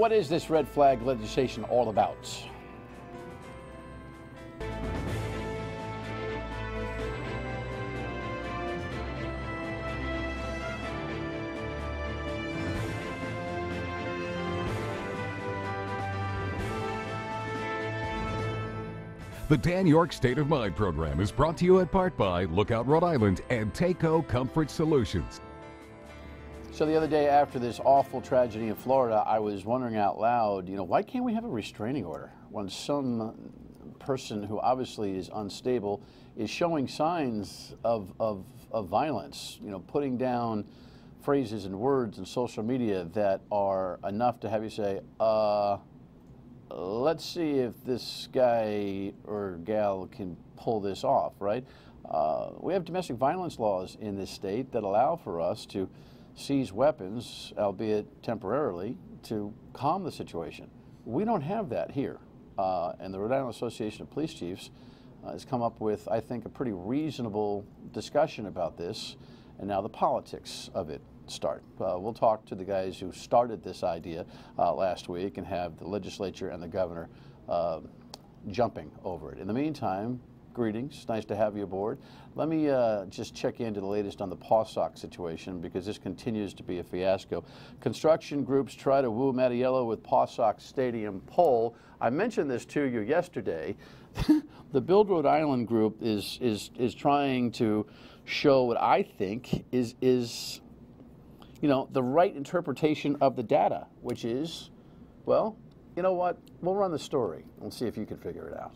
What is this red flag legislation all about? The Dan Yorke State of Mind program is brought to you in part by Lookout Rhode Island and Takeo Comfort Solutions. So the other day after this awful tragedy in Florida, I was wondering out loud, why can't we have a restraining order when some person who obviously is unstable is showing signs of violence, putting down phrases and words in social media that are enough to have you say, let's see if this guy or gal can pull this off, right? We have domestic violence laws in this state that allow for us to seize weapons, albeit temporarily, to calm the situation. We don't have that here. And the Rhode Island Association of Police Chiefs has come up with, I think, a pretty reasonable discussion about this, and now the politics of it start. We'll talk to the guys who started this idea last week and have the legislature and the governor jumping over it. In the meantime, greetings. Nice to have you aboard. Let me just check into the latest on the PawSox situation, because this continues to be a fiasco. Construction groups try to woo Mattiello with PawSox Stadium pole. I mentioned this to you yesterday. The Build Rhode Island group is trying to show what I think is the right interpretation of the data, which is, well, you know what? We'll run the story and see if you can figure it out.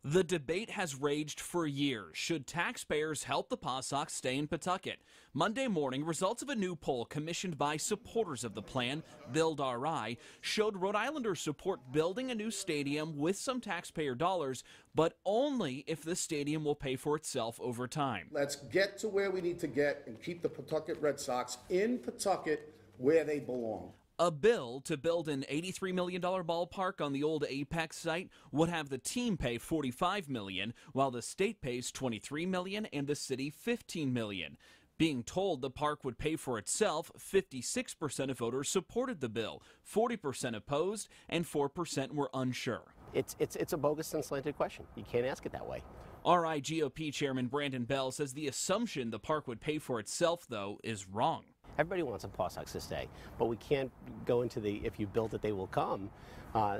The debate has raged for years. Should taxpayers help the PawSox stay in Pawtucket? Monday morning, results of a new poll commissioned by supporters of the plan, Build RI, showed Rhode Islanders support building a new stadium with some taxpayer dollars, but only if the stadium will pay for itself over time. Let's get to where we need to get and keep the Pawtucket Red Sox in Pawtucket where they belong. A bill to build an $83 million ballpark on the old Apex site would have the team pay $45 million, while the state pays $23 million and the city $15 million. Being told the park would pay for itself, 56% of voters supported the bill, 40% opposed, and 4% were unsure. It's a bogus and slanted question. You can't ask it that way. RI GOP Chairman Brandon Bell says the assumption the park would pay for itself, though, is wrong. Everybody wants a PawSox to stay, but we can't go into the if you build it, they will come.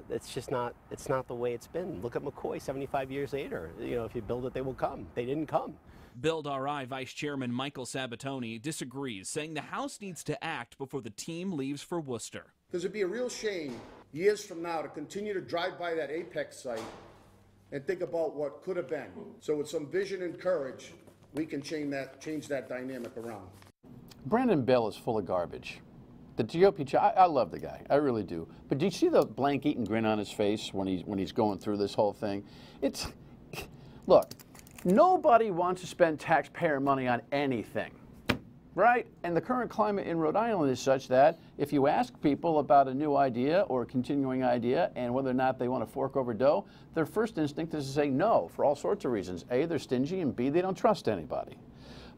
It's just not. It's not the way it's been. Look at McCoy 75 years later. If you build it, they will come. They didn't come. Build RI Vice Chairman Michael Sabatoni disagrees, saying the House needs to act before the team leaves for Worcester. Because it'd be a real shame years from now to continue to drive by that Apex site and think about what could have been. So with some vision and courage, we can change that dynamic around. Brandon Bell is full of garbage. The GOP, I love the guy, I really do. But do you see the blank-eaten grin on his face when he's going through this whole thing? Look, nobody wants to spend taxpayer money on anything, right? And the current climate in Rhode Island is such that if you ask people about a new idea or a continuing idea and whether or not they want to fork over dough, their first instinct is to say no for all sorts of reasons. A, they're stingy, and B, they don't trust anybody.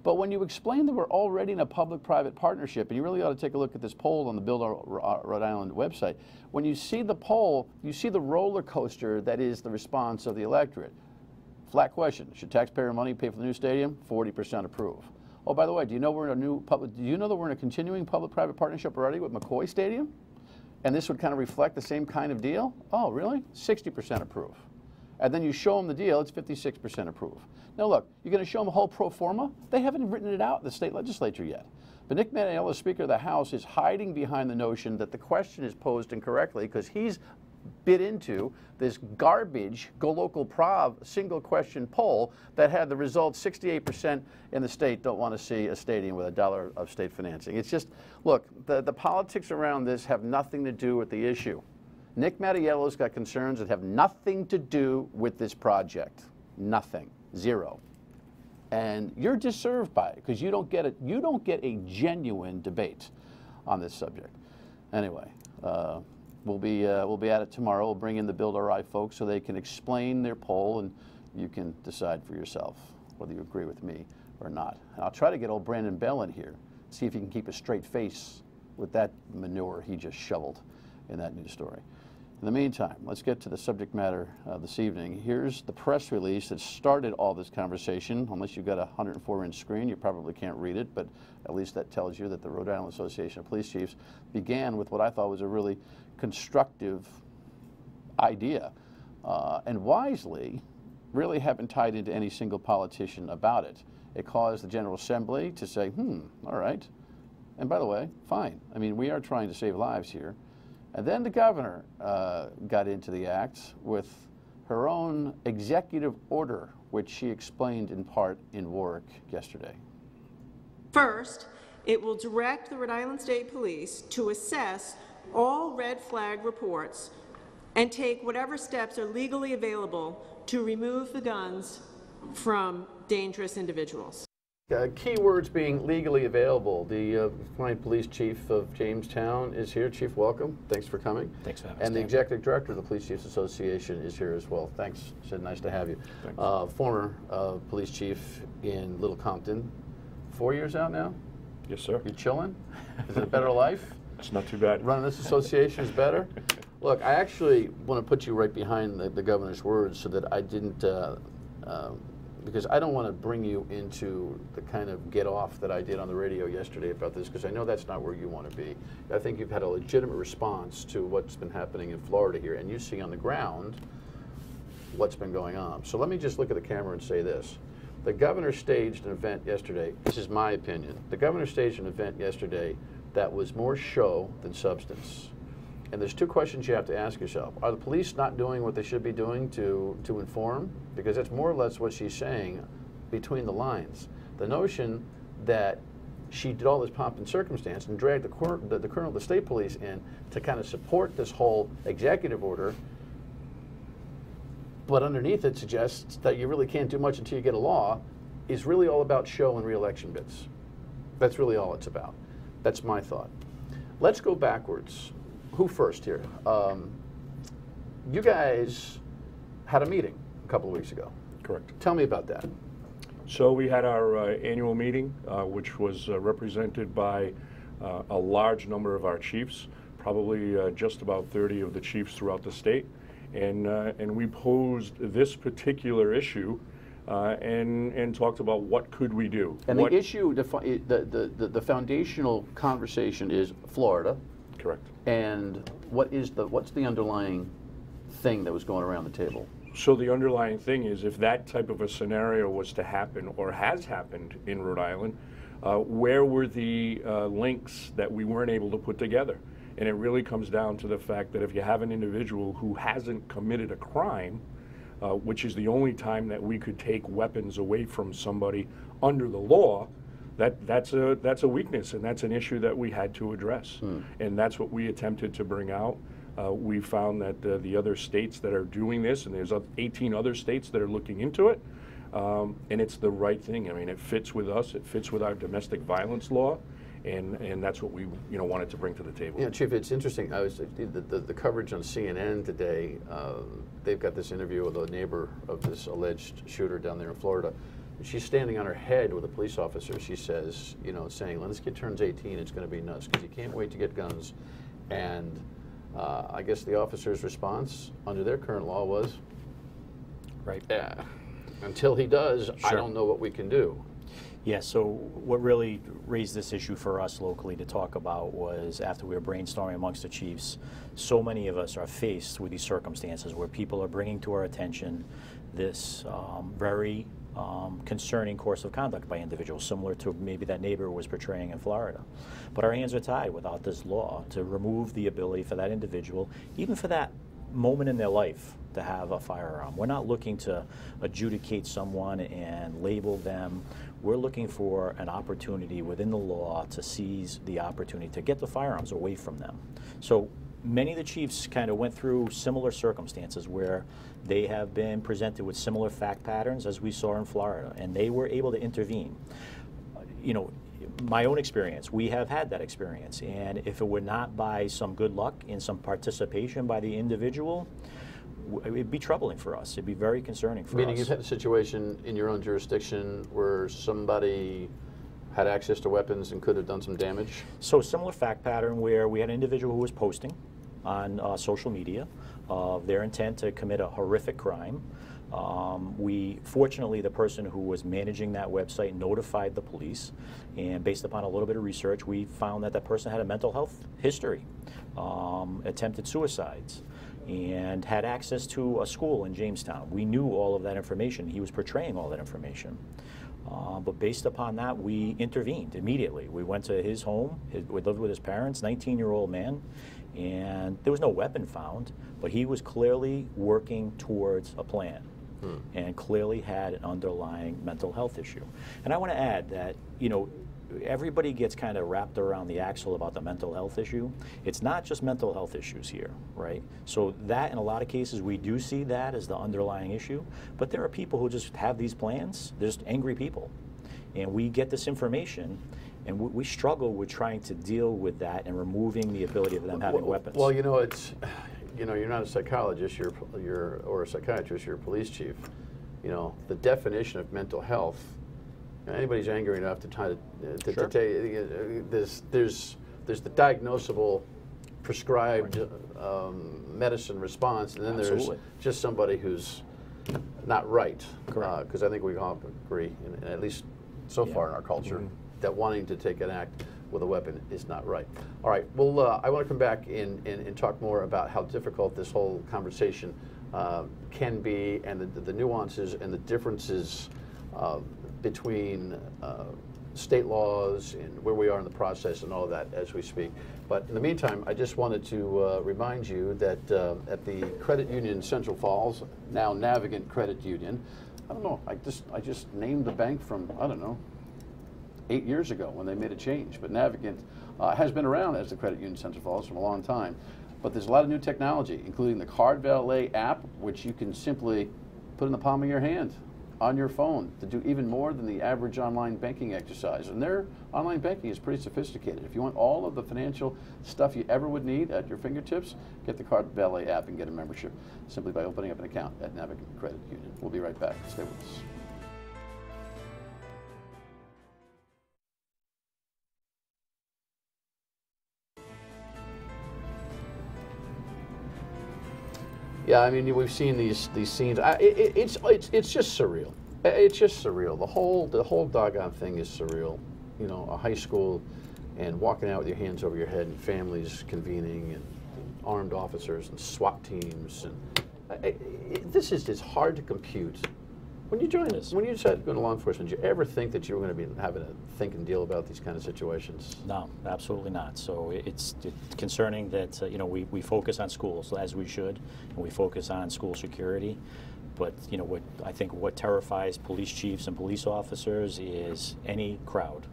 But when you explain that we're already in a public-private partnership, and you really ought to take a look at this poll on the Build Rhode Island website, when you see the poll, you see the roller coaster that is the response of the electorate. Flat question: should taxpayer money pay for the new stadium? 40% approve. Oh, by the way, do you know that we're in a continuing public-private partnership already with McCoy Stadium? And this would kind of reflect the same kind of deal? Oh, really? 60% approve. And then you show them the deal, it's 56% approve. Now look, you're going to show them a whole pro forma? They haven't written it out in the state legislature yet. But Nick Mattiello, Speaker of the House, is hiding behind the notion that the question is posed incorrectly because he's bit into this garbage Go Local Prov single question poll that had the results 68% in the state don't want to see a stadium with $1 of state financing. It's just, look, the politics around this have nothing to do with the issue. Nick Mattiello's got concerns that have nothing to do with this project. Nothing. Zero. And you're deserved by it because you don't get a genuine debate on this subject. Anyway, we'll be at it tomorrow. We'll bring in the Build RI folks so they can explain their poll and you can decide for yourself whether you agree with me or not. And I'll try to get old Brandon Bell in here, see if he can keep a straight face with that manure he just shoveled in that news story. In the meantime, let's get to the subject matter this evening. Here's the press release that started all this conversation. Unless you've got a 104-inch screen, you probably can't read it, but at least that tells you that the Rhode Island Association of Police Chiefs began with what I thought was a really constructive idea, and wisely really haven't tied into any single politician about it. It caused the General Assembly to say, all right, and by the way, fine. I mean, we are trying to save lives here. And then the governor got into the act with her own executive order, which she explained in part in Warwick yesterday. First, it will direct the Rhode Island State Police to assess all red flag reports and take whatever steps are legally available to remove the guns from dangerous individuals. Key words being legally available. The Flying Police Chief of Jamestown is here. Chief, welcome. Thanks for coming. Thanks for having us. And the Executive Director of the Police Chiefs Association is here as well. Thanks, Sid. Nice to have you. Former Police Chief in Little Compton. 4 years out now? Yes, sir. You chilling? Is it a better life? It's not too bad. Running this association is better? Look, I actually want to put you right behind the governor's words so that I didn't, because I don't want to bring you into the kind of get off that I did on the radio yesterday about this, because I know that's not where you want to be. I think you've had a legitimate response to what's been happening in Florida here, and you see on the ground what's been going on. So let me just look at the camera and say this. The governor staged an event yesterday. This is my opinion. The governor staged an event yesterday that was more show than substance. And there's two questions you have to ask yourself. Are the police not doing what they should be doing to inform? Because that's more or less what she's saying between the lines. The notion that she did all this pomp and circumstance and dragged the colonel of the state police in to kind of support this whole executive order, but underneath it suggests that you really can't do much until you get a law, is really all about show and re-election bids. That's really all it's about. That's my thought. Let's go backwards. Who first here? You guys had a meeting a couple of weeks ago. Correct. Tell me about that. So we had our annual meeting, which was represented by a large number of our chiefs, probably just about 30 of the chiefs throughout the state. And we posed this particular issue and talked about what could we do. And the issue, the foundational conversation is Florida. Correct. And what's the underlying thing that was going around the table? So the underlying thing is, if that type of a scenario was to happen or has happened in Rhode Island, where were the links that we weren't able to put together? And it really comes down to the fact that if you have an individual who hasn't committed a crime, which is the only time that we could take weapons away from somebody under the law, that's a weakness, and that's an issue that we had to address. And that's what we attempted to bring out. We found that the other states that are doing this, and there's 18 other states that are looking into it, and it's the right thing. I mean, it fits with us. It fits with our domestic violence law, and that's what we wanted to bring to the table. Yeah, Chief, it's interesting. I was the coverage on CNN today. They've got this interview with a neighbor of this alleged shooter down there in Florida. She's standing on her head with a police officer. She says, saying, when this kid turns 18, it's going to be nuts because he can't wait to get guns. And I guess the officer's response under their current law was, right. Yeah, until he does, Sure. I don't know what we can do. Yeah, so what really raised this issue for us locally to talk about was after we were brainstorming amongst the chiefs, so many of us are faced with these circumstances where people are bringing to our attention this very concerning course of conduct by individuals, similar to maybe that neighbor was portraying in Florida. But our hands are tied without this law to remove the ability for that individual, even for that moment in their life, to have a firearm. We're not looking to adjudicate someone and label them. We're looking for an opportunity within the law to seize the opportunity to get the firearms away from them. So many of the chiefs kind of went through similar circumstances where they have been presented with similar fact patterns as we saw in Florida, and they were able to intervene. My own experience, we have had that experience, and if it were not by some good luck and some participation by the individual, it'd be troubling for us. It'd be very concerning for us. Meaning you've had a situation in your own jurisdiction where somebody had access to weapons and could have done some damage? So similar fact pattern where we had an individual who was posting on social media of their intent to commit a horrific crime. Fortunately, the person who was managing that website notified the police, and based upon a little bit of research, we found that that person had a mental health history, attempted suicides, and had access to a school in Jamestown. We knew all of that information. He was portraying all that information. But based upon that, we intervened immediately. We went to his home. We lived with his parents, 19-year-old man, and there was no weapon found, but he was clearly working towards a plan and clearly had an underlying mental health issue. And I want to add that, you know, everybody gets kind of wrapped around the axle about the mental health issue. It's not just mental health issues here, right? So that, in a lot of cases, we do see that as the underlying issue, but there are people who just have these plans. They're just angry people. And we get this information, and we struggle with trying to deal with that and removing the ability of them having weapons. Well, you know, it's, you know, you're not a psychologist, or a psychiatrist, you're a police chief. You know, the definition of mental health, anybody's angry enough to try to Sure. tell you, there's the diagnosable, prescribed medicine response, and then Absolutely. there's just somebody who's not right. Correct. Because I think we all agree, and at least so far in our culture, that wanting to take an act with a weapon is not right. All right, well, I want to come back and talk more about how difficult this whole conversation can be, and the nuances and the differences between state laws and where we are in the process and all of that as we speak. But in the meantime, I just wanted to remind you that at the Credit Union Central Falls, now Navigant Credit Union, I don't know, I just named the bank from, I don't know, 8 years ago when they made a change. But Navigant has been around as the Credit Union Central Falls for a long time. But there's a lot of new technology, including the Card Valet app, which you can simply put in the palm of your hand on your phone to do even more than the average online banking exercise. And their online banking is pretty sophisticated. If you want all of the financial stuff you ever would need at your fingertips, get the Card Valet app and get a membership simply by opening up an account at Navigant Credit Union. We'll be right back. Stay with us. Yeah, I mean, we've seen these scenes. It's just surreal. It's just surreal. The whole doggone thing is surreal. You know, a high school, and walking out with your hands over your head, and families convening, and armed officers, and SWAT teams, and this is just hard to compute. When you decided to go into law enforcement, did you ever think that you were going to be having to think and deal about these kind of situations? No, absolutely not. So it's concerning that you know, we focus on schools as we should, and we focus on school security. But you know, what terrifies police chiefs and police officers is any crowd,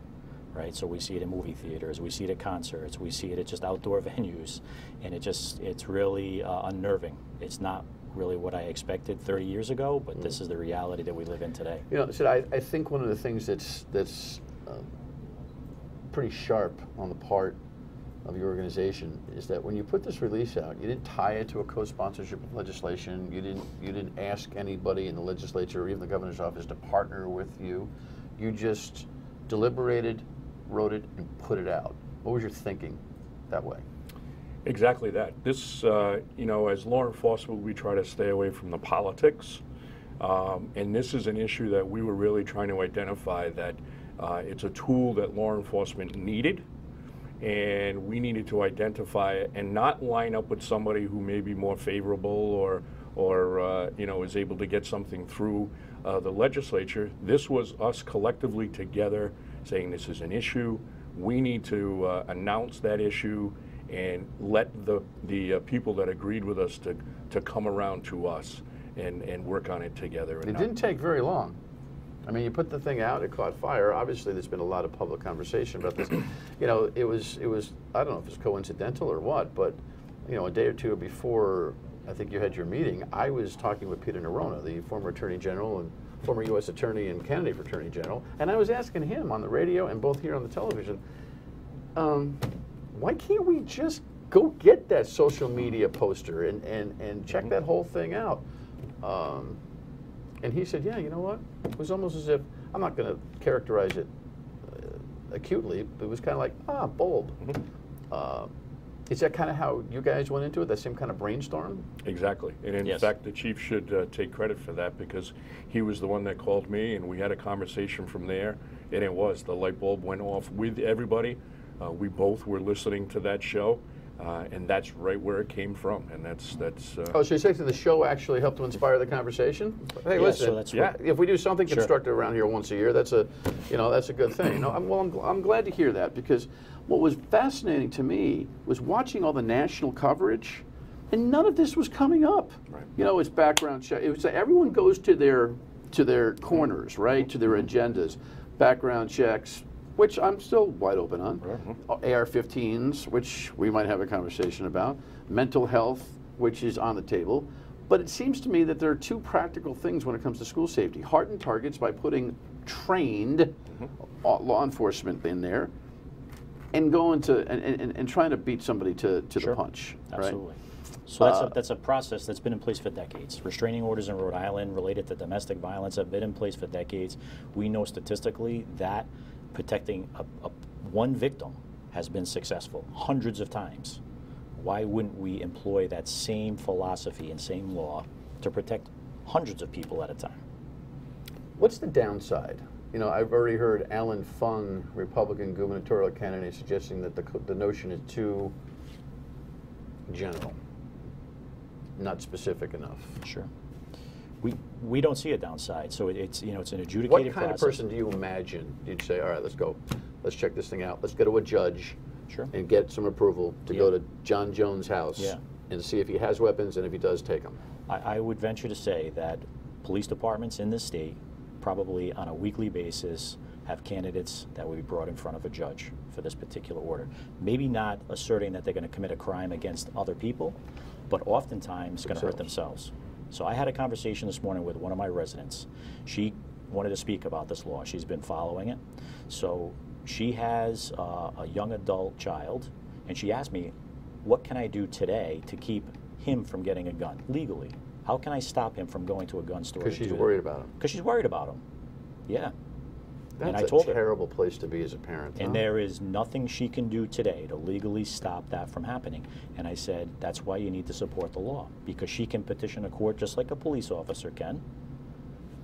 right? So we see it in movie theaters, we see it at concerts, we see it at just outdoor venues, and it's really unnerving. It's not really what I expected 30 years ago, but this is the reality that we live in today. You know, so I think one of the things that's pretty sharp on the part of your organization is that when you put this release out, you didn't tie it to a co-sponsorship of legislation. You didn't ask anybody in the legislature or even the governor's office to partner with you. You just deliberated, wrote it, and put it out. What was your thinking that way? Exactly that. This, you know, as law enforcement, we try to stay away from the politics. And this is an issue that we were really trying to identify that it's a tool that law enforcement needed. And we needed to identify it and not line up with somebody who may be more favorable or you know, is able to get something through the legislature. This was us collectively together saying this is an issue. We need to announce that issue and let the people that agreed with us to come around to us and work on it together. It didn't take very long. I mean, you put the thing out, it caught fire. Obviously, there's been a lot of public conversation about this. You know, it was I don't know if it's coincidental or what, but you know, a day or two before I think you had your meeting, I was talking with Peter Nerona, the former Attorney General and former U.S. Attorney and candidate for Attorney General, and I was asking him on the radio and both here on the television, why can't we just go get that social media poster and check that whole thing out? And he said, yeah, you know what? It was almost as if, I'm not going to characterize it acutely, it was kind of like, bulb. Is that kind of how you guys went into it, that same kind of brainstorm? Exactly. And in fact, the chief should take credit for that, because he was the one that called me, and we had a conversation from there, and the light bulb went off with everybody. We both were listening to that show, and that's right where it came from, and that's. Oh, so you're saying the show actually helped to inspire the conversation? Hey, listen, so that's if we do something constructive around here once a year, that's a good thing. No, I'm glad to hear that, because what was fascinating to me was watching all the national coverage, and none of this was coming up. Right. It's background check. It was like everyone goes to their corners, right, to their agendas, background checks, which I'm still wide open on, AR-15s, which we might have a conversation about, mental health, which is on the table. But it seems to me that there are two practical things when it comes to school safety. Harden targets by putting trained law enforcement in there, and going to and trying to beat somebody to the punch. Absolutely. Right? So that's a process that's been in place for decades. Restraining orders in Rhode Island related to domestic violence have been in place for decades. We know statistically that protecting one victim has been successful hundreds of times. Why wouldn't we employ that same philosophy and same law to protect hundreds of people at a time? What's the downside? I've already heard Alan Fung, Republican gubernatorial candidate, suggesting that the notion is too general, not specific enough. Sure. We don't see a downside, so it's an adjudicated What kind process. of person do you imagine you'd say, all right, let's go, let's check this thing out, let's go to a judge and get some approval to go to John Jones' house and see if he has weapons, and if he does, take them? I would venture to say that police departments in this state probably on a weekly basis have candidates that would be brought in front of a judge for this particular order. Maybe not asserting that they're going to commit a crime against other people, but oftentimes going to hurt themselves. So I had a conversation this morning with one of my residents. She wanted to speak about this law. She's been following it. So she has a young adult child, and she asked me, what can I do today to keep him from getting a gun legally? How can I stop him from going to a gun store? Because she's worried about him. Because she's worried about him. Yeah. That's a terrible place to be as a parent. And there is nothing she can do today to legally stop that from happening. And I said, that's why you need to support the law, because she can petition a court just like a police officer can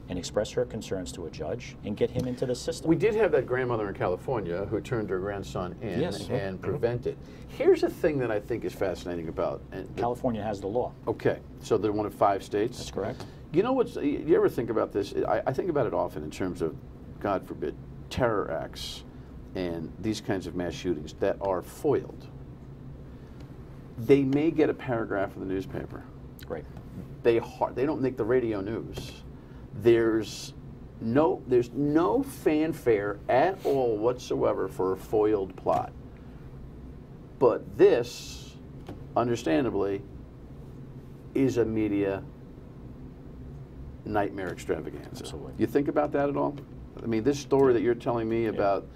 and express her concerns to a judge and get him into the system. We did have that grandmother in California who turned her grandson in and prevented. Here's a thing that I think is fascinating about California has the law. Okay, so they're one of 5 states? That's correct. You know what's, you ever think about this? I think about it often in terms of, God forbid, terror acts and these kinds of mass shootings that are foiled. They may get a paragraph in the newspaper. Right. They don't make the radio news. There's no fanfare at all whatsoever for a foiled plot. But this, understandably, is a media nightmare extravaganza. Absolutely. You think about that at all? I mean, this story that you're telling me about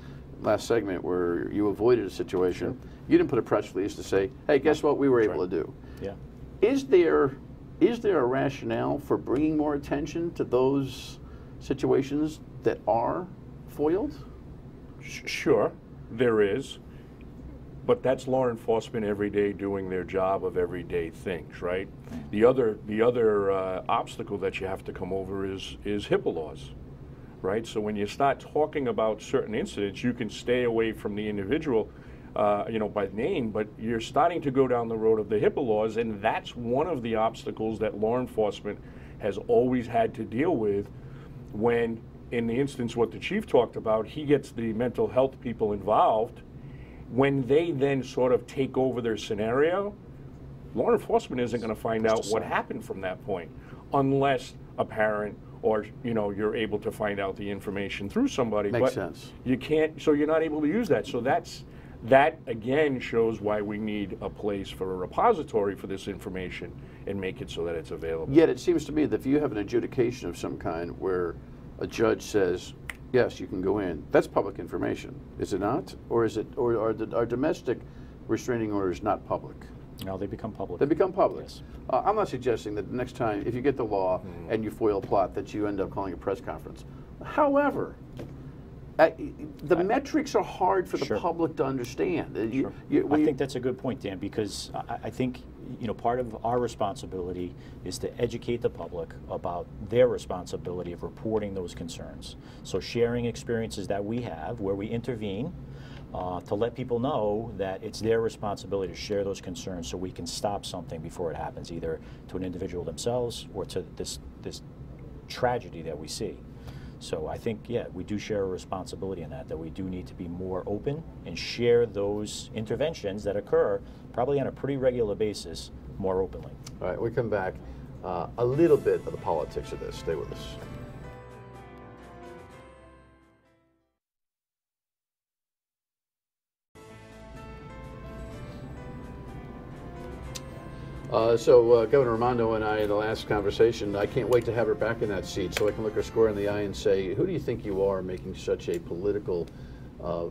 last segment where you avoided a situation, you didn't put a press release to say, hey, guess what we were able to do. Yeah. Is there a rationale for bringing more attention to those situations that are foiled? Sure, there is. But that's law enforcement every day doing their job of everyday things, right? The other obstacle that you have to come over is HIPAA laws, right? So when you start talking about certain incidents, you can stay away from the individual, by name, but you're starting to go down the road of the HIPAA laws, and that's one of the obstacles that law enforcement has always had to deal with when, in the instance what the chief talked about, he gets the mental health people involved. When they then sort of take over their scenario, law enforcement isn't going to find out what happened from that point, unless a parent or you're able to find out the information through somebody. Makes sense. You can't, so you're not able to use that. So that again shows why we need a place for a repository for this information and make it so that it's available. Yet it seems to me that if you have an adjudication of some kind where a judge says, yes, you can go in, that's public information, is it not? Or is it, or are domestic restraining orders not public? No, they become public. They become public. Yes. I'm not suggesting that the next time, if you get the law and you foil a plot, that you end up calling a press conference. However, the metrics are hard for the public to understand. I think that's a good point, Dan, because I think part of our responsibility is to educate the public about their responsibility of reporting those concerns. So sharing experiences that we have where we intervene to let people know that it's their responsibility to share those concerns so we can stop something before it happens, either to an individual themselves or to this tragedy that we see. So I think, yeah, we do share a responsibility in that we do need to be more open and share those interventions that occur probably on a pretty regular basis more openly. All right, we come back. A little bit of the politics of this. Stay with us. Governor Raimondo and I, in the last conversation, I can't wait to have her back in that seat so I can look her square in the eye and say, who do you think you are making such a political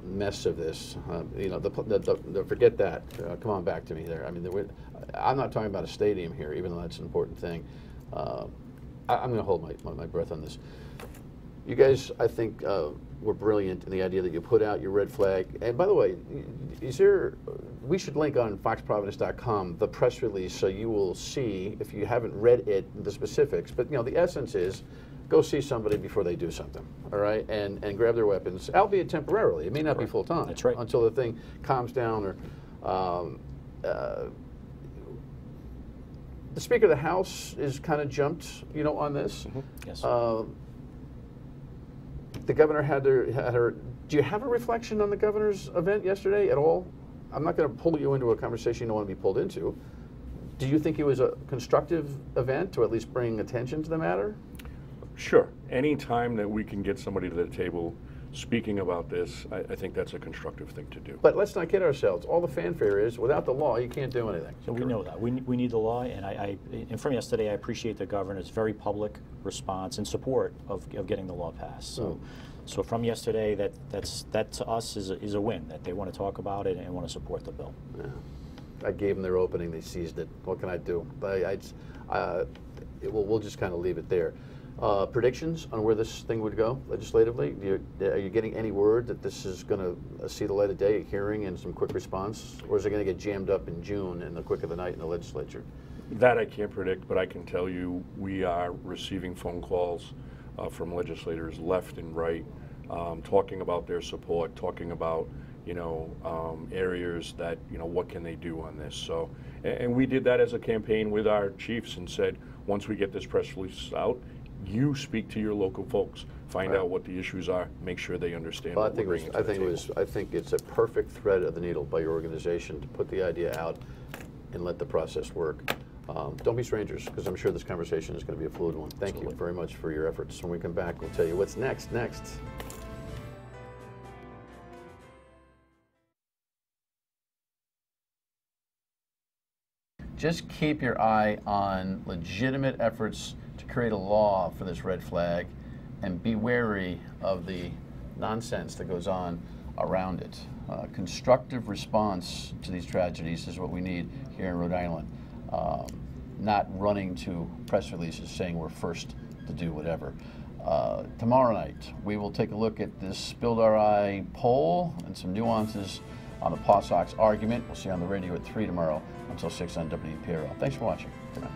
mess of this? Forget that. Come on back to me there. I mean, I'm not talking about a stadium here, even though that's an important thing. I'm going to hold my breath on this. You guys, I think, were brilliant in the idea that you put out your red flag. And by the way, we should link on foxprovidence.com the press release so you will see, if you haven't read it, the specifics. But the essence is, go see somebody before they do something, all right? And grab their weapons, albeit temporarily. It may not be full time. That's right. Until the thing calms down or the Speaker of the House is kind of jumped, on this. Mm-hmm. Yes. The governor had her. Do you have a reflection on the governor's event yesterday at all? I'm not going to pull you into a conversation you don't want to be pulled into. Do you think it was a constructive event to at least bring attention to the matter? Sure. Any time that we can get somebody to the table speaking about this, I think that's a constructive thing to do. But let's not kid ourselves. All the fanfare is, without the law, you can't do anything. So we know that. We need the law, and from yesterday, I appreciate the governor's very public response and support of getting the law passed. So from yesterday, that to us is a win, that they want to talk about it and want to support the bill. Yeah. I gave them their opening. They seized it. What can I do? We'll just kind of leave it there. Predictions on where this thing would go legislatively? Are you getting any word that this is going to see the light of day, a hearing and some quick response? Or is it going to get jammed up in June in the quick of the night in the legislature? That I can't predict, but I can tell you we are receiving phone calls from legislators left and right talking about their support, talking about areas that, what can they do on this. So, and we did that as a campaign with our chiefs and said, once we get this press release out, you speak to your local folks, find out what the issues are, make sure they understand what we're bringing to the table. I think it's a perfect thread of the needle by your organization to put the idea out and let the process work. Don't be strangers, because I'm sure this conversation is going to be a fluid one. Thank you very much for your efforts. When we come back, we'll tell you what's next. Just keep your eye on legitimate efforts to create a law for this red flag, and be wary of the nonsense that goes on around it. Constructive response to these tragedies is what we need here in Rhode Island. Not running to press releases saying we're first to do whatever. Tomorrow night, we will take a look at this Spilled Our Eye poll and some nuances on the Paw Sox argument. We'll see you on the radio at 3 tomorrow until 6 on WPRL. Thanks for watching. Good night.